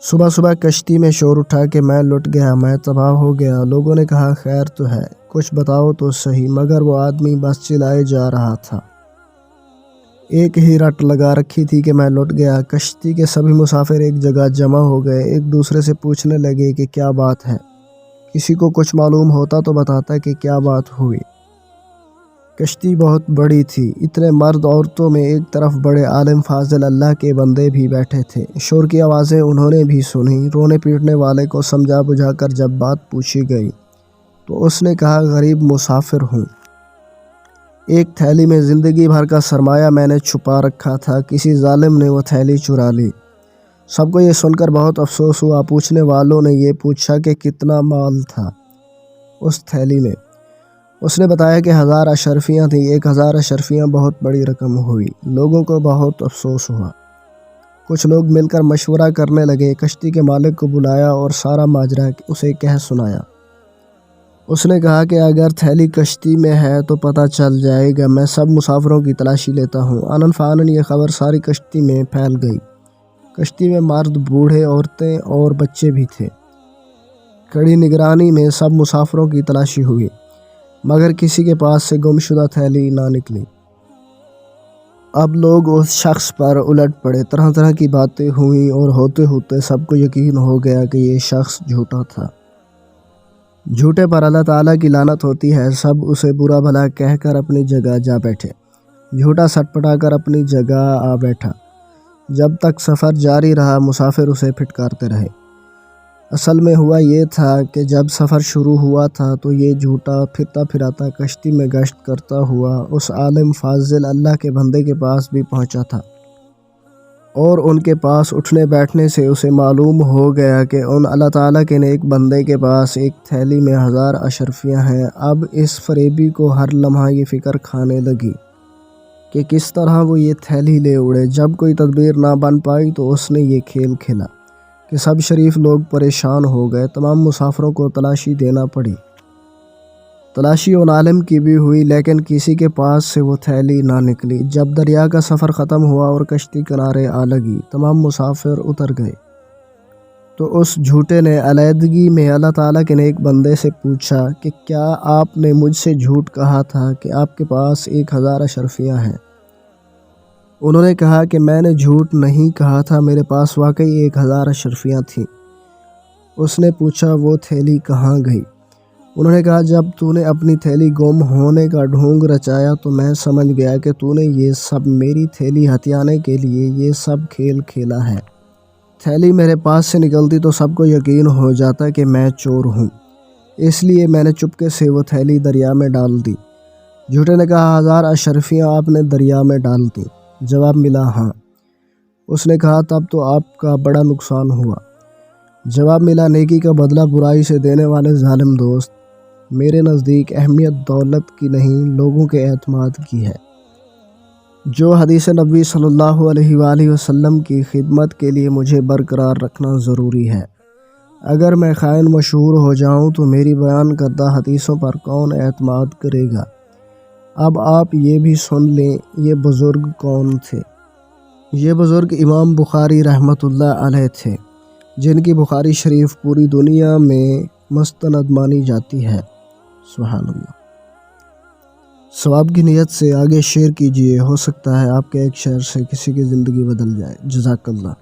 صبح صبح کشتی میں شور اٹھا کہ میں لٹ گیا، میں تباہ ہو گیا۔ لوگوں نے کہا خیر تو ہے، کچھ بتاؤ تو صحیح، مگر وہ آدمی بس چلائے جا رہا تھا۔ ایک ہی رٹ لگا رکھی تھی کہ میں لٹ گیا۔ کشتی کے سبھی مسافر ایک جگہ جمع ہو گئے، ایک دوسرے سے پوچھنے لگے کہ کیا بات ہے۔ کسی کو کچھ معلوم ہوتا تو بتاتا کہ کیا بات ہوئی۔ کشتی بہت بڑی تھی، اتنے مرد عورتوں میں ایک طرف بڑے عالم فاضل اللہ کے بندے بھی بیٹھے تھے۔ شور کی آوازیں انہوں نے بھی سنی۔ رونے پیٹنے والے کو سمجھا بجھا کر جب بات پوچھی گئی تو اس نے کہا غریب مسافر ہوں، ایک تھیلی میں زندگی بھر کا سرمایہ میں نے چھپا رکھا تھا، کسی ظالم نے وہ تھیلی چرا لی۔ سب کو یہ سن کر بہت افسوس ہوا۔ پوچھنے والوں نے یہ پوچھا کہ کتنا مال تھا اس تھیلی میں۔ اس نے بتایا کہ 1000 اشرفیاں تھیں۔ 1000 اشرفیاں بہت بڑی رقم ہوئی۔ لوگوں کو بہت افسوس ہوا۔ کچھ لوگ مل کر مشورہ کرنے لگے، کشتی کے مالک کو بلایا اور سارا ماجرا اسے کہہ سنایا۔ اس نے کہا کہ اگر تھیلی کشتی میں ہے تو پتہ چل جائے گا، میں سب مسافروں کی تلاشی لیتا ہوں۔ آنن فانن یہ خبر ساری کشتی میں پھیل گئی۔ کشتی میں مرد، بوڑھے، عورتیں اور بچے بھی تھے۔ کڑی نگرانی میں سب مسافروں کی تلاشی ہوئی، مگر کسی کے پاس سے گم شدہ تھیلی نہ نکلی۔ اب لوگ اس شخص پر الٹ پڑے، طرح طرح کی باتیں ہوئیں اور ہوتے ہوتے سب کو یقین ہو گیا کہ یہ شخص جھوٹا تھا۔ جھوٹے پر اللہ تعالیٰ کی لعنت ہوتی ہے۔ سب اسے برا بھلا کہہ کر اپنی جگہ جا بیٹھے۔ جھوٹا سٹ پٹا کر اپنی جگہ آ بیٹھا۔ جب تک سفر جاری رہا مسافر اسے پھٹکارتے رہے۔ اصل میں ہوا یہ تھا کہ جب سفر شروع ہوا تھا تو یہ جھوٹا پھرتا پھراتا کشتی میں گشت کرتا ہوا اس عالم فاضل اللہ کے بندے کے پاس بھی پہنچا تھا، اور ان کے پاس اٹھنے بیٹھنے سے اسے معلوم ہو گیا کہ ان اللہ تعالیٰ کے نیک بندے کے پاس ایک تھیلی میں 1000 اشرفیاں ہیں۔ اب اس فریبی کو ہر لمحہ یہ فکر کھانے لگی کہ کس طرح وہ یہ تھیلی لے اڑے۔ جب کوئی تدبیر نہ بن پائی تو اس نے یہ کھیل کھیلا کہ سب شریف لوگ پریشان ہو گئے۔ تمام مسافروں کو تلاشی دینا پڑی۔ تلاشی ان عالم کی بھی ہوئی، لیکن کسی کے پاس سے وہ تھیلی نہ نکلی۔ جب دریا کا سفر ختم ہوا اور کشتی کنارے آ لگی، تمام مسافر اتر گئے تو اس جھوٹے نے علیحدگی میں اللہ تعالیٰ کے نیک بندے سے پوچھا کہ کیا آپ نے مجھ سے جھوٹ کہا تھا کہ آپ کے پاس 1000 اشرفیاں ہیں؟ انہوں نے کہا کہ میں نے جھوٹ نہیں کہا تھا، میرے پاس واقعی 1000 اشرفیاں تھیں۔ اس نے پوچھا وہ تھیلی کہاں گئی؟ انہوں نے کہا جب تو نے اپنی تھیلی گم ہونے کا ڈھونگ رچایا تو میں سمجھ گیا کہ تو نے یہ سب میری تھیلی ہتھیانے کے لیے یہ سب کھیل کھیلا ہے۔ تھیلی میرے پاس سے نکلتی تو سب کو یقین ہو جاتا کہ میں چور ہوں، اس لیے میں نے چپکے سے وہ تھیلی دریا میں ڈال دی۔ جھوٹے نے کہا 1000 اشرفیاں آپ نے دریا میں ڈال دیں؟ جواب ملا ہاں۔ اس نے کہا تب تو آپ کا بڑا نقصان ہوا۔ جواب ملا نیکی کا بدلہ برائی سے دینے والے ظالم دوست، میرے نزدیک اہمیت دولت کی نہیں لوگوں کے اعتماد کی ہے۔ جو حدیث نبوی صلی اللہ علیہ وآلہ وسلم کی خدمت کے لیے مجھے برقرار رکھنا ضروری ہے۔ اگر میں خائن مشہور ہو جاؤں تو میری بیان کردہ حدیثوں پر کون اعتماد کرے گا؟ اب آپ یہ بھی سن لیں یہ بزرگ کون تھے۔ یہ بزرگ امام بخاری رحمۃ اللہ علیہ تھے، جن کی بخاری شریف پوری دنیا میں مستند مانی جاتی ہے۔ سبحان اللہ۔ ثواب کی نیت سے آگے شیئر کیجیے، ہو سکتا ہے آپ کے ایک شیئر سے کسی کی زندگی بدل جائے۔ جزاک اللہ۔